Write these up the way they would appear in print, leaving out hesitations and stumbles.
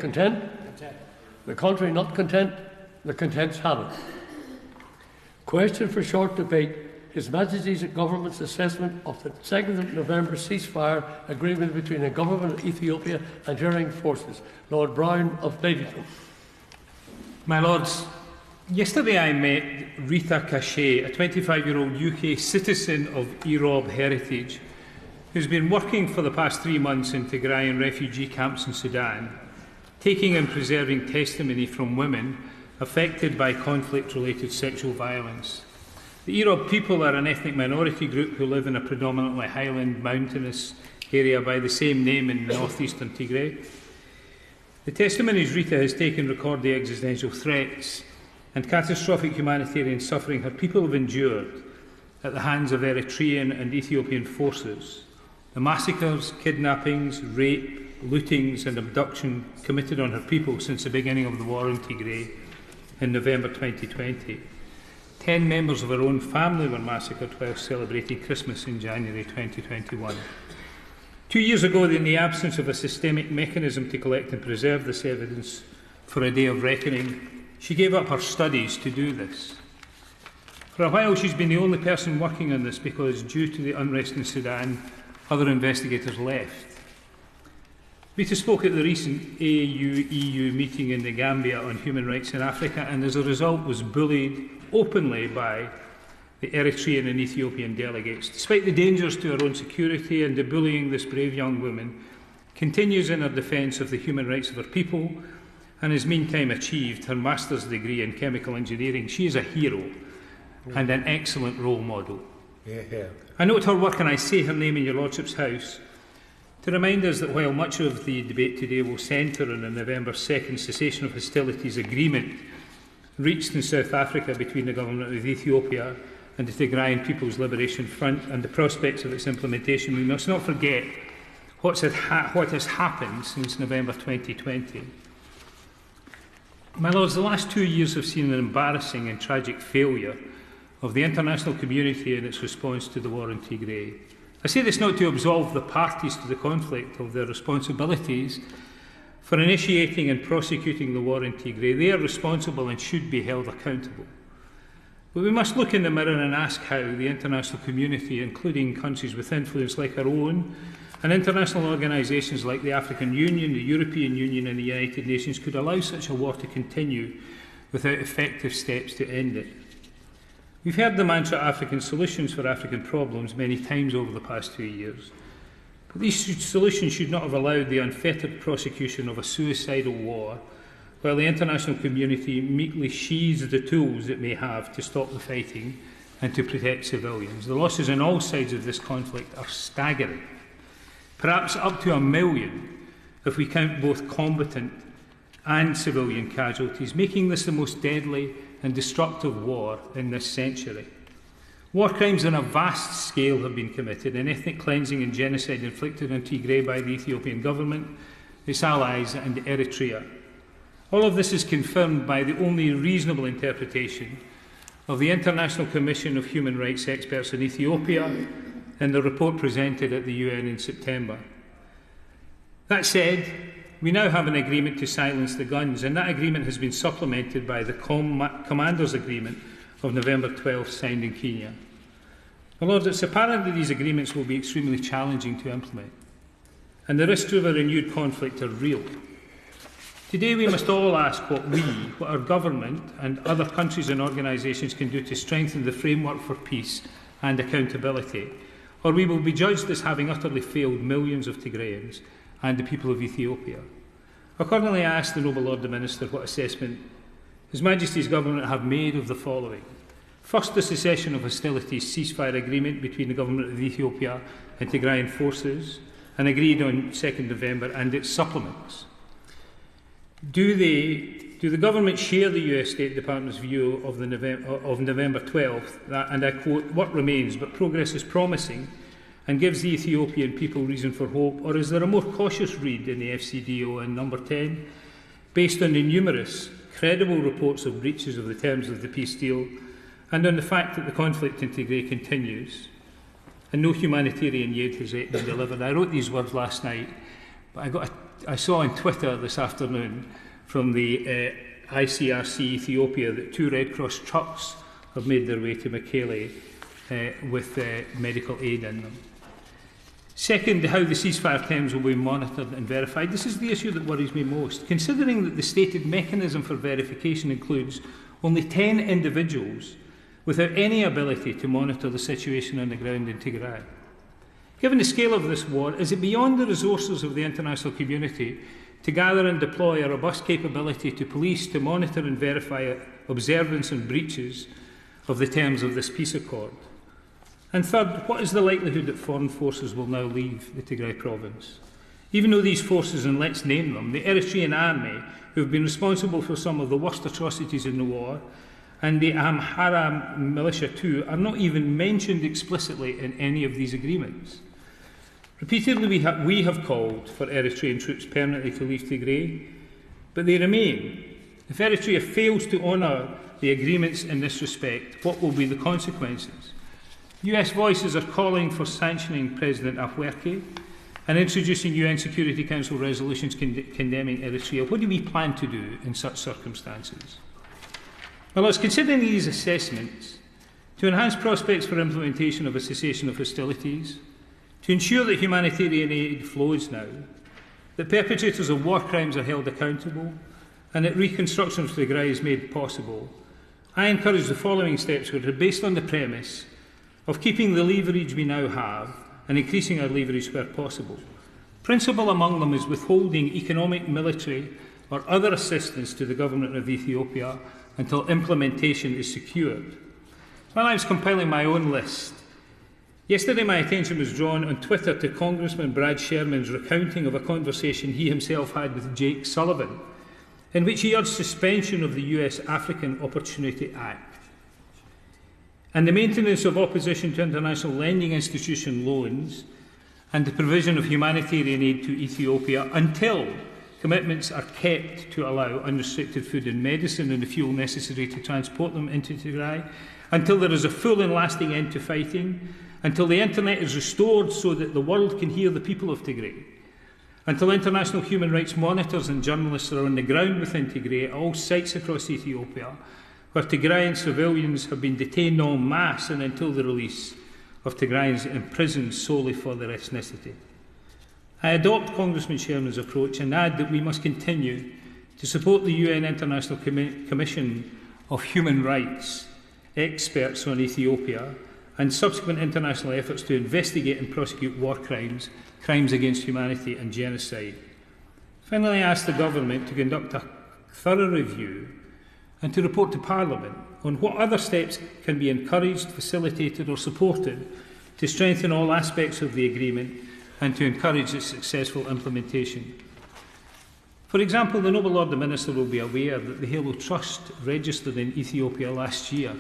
content? Content. The contrary not content? The contents have it. Question for short debate. His Majesty's Government's assessment of the 2nd of November ceasefire agreement between the Government of Ethiopia and Syrian forces. Lord Browne of Ladington. My Lords, yesterday I met Rita Cachet, a 25-year-old UK citizen of Erob heritage, who's been working for the past 3 months in Tigrayan refugee camps in Sudan, taking and preserving testimony from women affected by conflict-related sexual violence. The Erob people are an ethnic minority group who live in a predominantly highland mountainous area by the same name in northeastern Tigray. The testimonies Rita has taken record the existential threats and catastrophic humanitarian suffering her people have endured at the hands of Eritrean and Ethiopian forces. The massacres, kidnappings, rape, lootings and abduction committed on her people since the beginning of the war in Tigray in November 2020. 10 members of her own family were massacred while celebrating Christmas in January 2021. 2 years ago, in the absence of a systemic mechanism to collect and preserve this evidence for a day of reckoning, she gave up her studies to do this. For a while, she's been the only person working on this because, due to the unrest in Sudan, other investigators left. Rita spoke at the recent AU-EU meeting in the Gambia on human rights in Africa and as a result was bullied openly by the Eritrean and Ethiopian delegates. Despite the dangers to her own security and the bullying, this brave young woman continues in her defence of the human rights of her people and has meantime achieved her master's degree in chemical engineering. She is a hero and an excellent role model. I note her work and I say her name in your Lordship's House to remind us that while much of the debate today will centre on the November 2nd cessation of hostilities agreement reached in South Africa between the Government of Ethiopia and the Tigrayan People's Liberation Front and the prospects of its implementation, we must not forget what has happened since November 2020. My Lords, the last 2 years have seen an embarrassing and tragic failure of the international community in its response to the war in Tigray. I say this not to absolve the parties to the conflict of their responsibilities for initiating and prosecuting the war in Tigray. They are responsible and should be held accountable. But we must look in the mirror and ask how the international community, including countries with influence like our own, and international organisations like the African Union, the European Union and the United Nations could allow such a war to continue without effective steps to end it. We've heard the mantra African solutions for African problems many times over the past 2 years. But these solutions should not have allowed the unfettered prosecution of a suicidal war while the international community meekly sheathes the tools it may have to stop the fighting and to protect civilians. The losses on all sides of this conflict are staggering, perhaps up to 1 million if we count both combatant and civilian casualties, making this the most deadly and destructive war in this century. War crimes on a vast scale have been committed, and ethnic cleansing and genocide inflicted on Tigray by the Ethiopian government, its allies and Eritrea. All of this is confirmed by the only reasonable interpretation of the International Commission of Human Rights Experts in Ethiopia in the report presented at the UN in September. That said, we now have an agreement to silence the guns, and that agreement has been supplemented by the Commanders' Agreement of November 12 signed in Kenya. My Lord, it's apparent that these agreements will be extremely challenging to implement, and the risks of a renewed conflict are real. Today we must all ask what our government and other countries and organisations can do to strengthen the framework for peace and accountability, or we will be judged as having utterly failed millions of Tigrayans and the people of Ethiopia. Accordingly, I ask the Noble Lord the Minister what assessment His Majesty's Government have made of the following. First, the cessation of hostilities ceasefire agreement between the Government of Ethiopia and Tigrayan forces, and agreed on 2nd November, and its supplements. Do the Government share the US State Department's view of November 12th, that, and I quote, "What remains, but progress is promising and gives the Ethiopian people reason for hope," or is there a more cautious read in the FCDO in number 10, based on the numerous credible reports of breaches of the terms of the peace deal and on the fact that the conflict in Tigray continues and no humanitarian aid has yet been delivered? I wrote these words last night, but I got I saw on Twitter this afternoon from the ICRC Ethiopia that 2 Red Cross trucks have made their way to Mekele with medical aid in them. Second, how the ceasefire terms will be monitored and verified. This is the issue that worries me most. Considering that the stated mechanism for verification includes only 10 individuals without any ability to monitor the situation on the ground in Tigray. Given the scale of this war, is it beyond the resources of the international community to gather and deploy a robust capability to police, to monitor and verify observance and breaches of the terms of this peace accord? And third, what is the likelihood that foreign forces will now leave the Tigray province? Even though these forces, and let's name them, the Eritrean army, who have been responsible for some of the worst atrocities in the war, and the Amhara militia too, are not even mentioned explicitly in any of these agreements. Repeatedly we have called for Eritrean troops permanently to leave Tigray, but they remain. If Eritrea fails to honour the agreements in this respect, what will be the consequences? US voices are calling for sanctioning President Afwerki and introducing UN Security Council resolutions condemning Eritrea. What do we plan to do in such circumstances? Well, it's considering these assessments to enhance prospects for implementation of a cessation of hostilities, to ensure that humanitarian aid flows now, that perpetrators of war crimes are held accountable, and that reconstruction of Tigray is made possible. I encourage the following steps, which are based on the premise of keeping the leverage we now have and increasing our leverage where possible. Principal among them is withholding economic, military or other assistance to the government of Ethiopia until implementation is secured. While I was compiling my own list, yesterday my attention was drawn on Twitter to Congressman Brad Sherman's recounting of a conversation he himself had with Jake Sullivan, in which he urged suspension of the US African Opportunity Act and the maintenance of opposition to international lending institution loans and the provision of humanitarian aid to Ethiopia until commitments are kept to allow unrestricted food and medicine and the fuel necessary to transport them into Tigray, until there is a full and lasting end to fighting, until the internet is restored so that the world can hear the people of Tigray, until international human rights monitors and journalists are on the ground within Tigray at all sites across Ethiopia, where Tigrayan civilians have been detained en masse, and until the release of Tigrayans imprisoned solely for their ethnicity. I adopt Congressman Sherman's approach and add that we must continue to support the UN International Commission of Human Rights experts on Ethiopia and subsequent international efforts to investigate and prosecute war crimes, crimes against humanity and genocide. Finally, I ask the government to conduct a thorough review and to report to Parliament on what other steps can be encouraged, facilitated or supported to strengthen all aspects of the agreement and to encourage its successful implementation. For example, the Noble Lord the Minister will be aware that the Halo Trust registered in Ethiopia last year,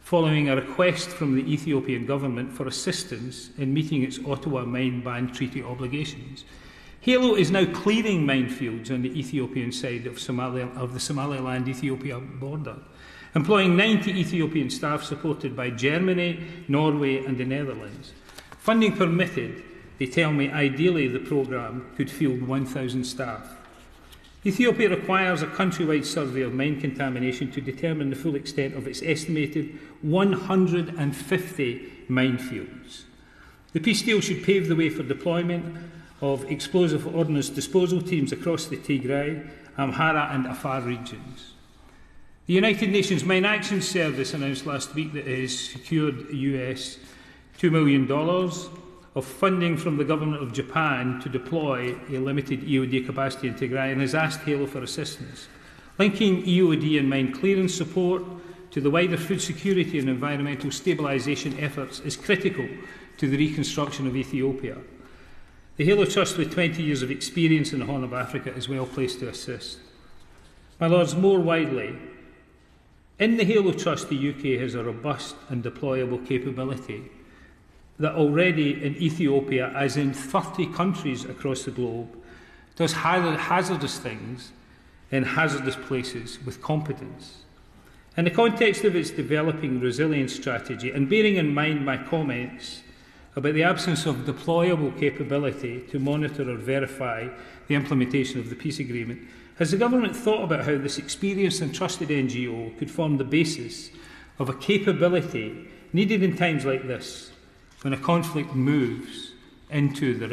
following a request from the Ethiopian government for assistance in meeting its Ottawa Mine Ban Treaty obligations. Halo is now clearing minefields on the Ethiopian side of the Somaliland-Ethiopia border, employing 90 Ethiopian staff supported by Germany, Norway and the Netherlands. Funding permitted, they tell me ideally the programme could field 1,000 staff. Ethiopia requires a countrywide survey of mine contamination to determine the full extent of its estimated 150 minefields. The peace deal should pave the way for deployment of explosive ordnance disposal teams across the Tigray, Amhara and Afar regions. The United Nations Mine Action Service announced last week that it has secured US $2 million of funding from the government of Japan to deploy a limited EOD capacity in Tigray and has asked Halo for assistance. Linking EOD and mine clearance support to the wider food security and environmental stabilisation efforts is critical to the reconstruction of Ethiopia. The Halo Trust, with 20 years of experience in the Horn of Africa, is well placed to assist. My Lords, more widely, in the Halo Trust, the UK has a robust and deployable capability that already in Ethiopia, as in 30 countries across the globe, does hazardous things in hazardous places with competence. In the context of its developing resilience strategy, and bearing in mind my comments about the absence of deployable capability to monitor or verify the implementation of the peace agreement, has the government thought about how this experienced and trusted NGO could form the basis of a capability needed in times like this, when a conflict moves into the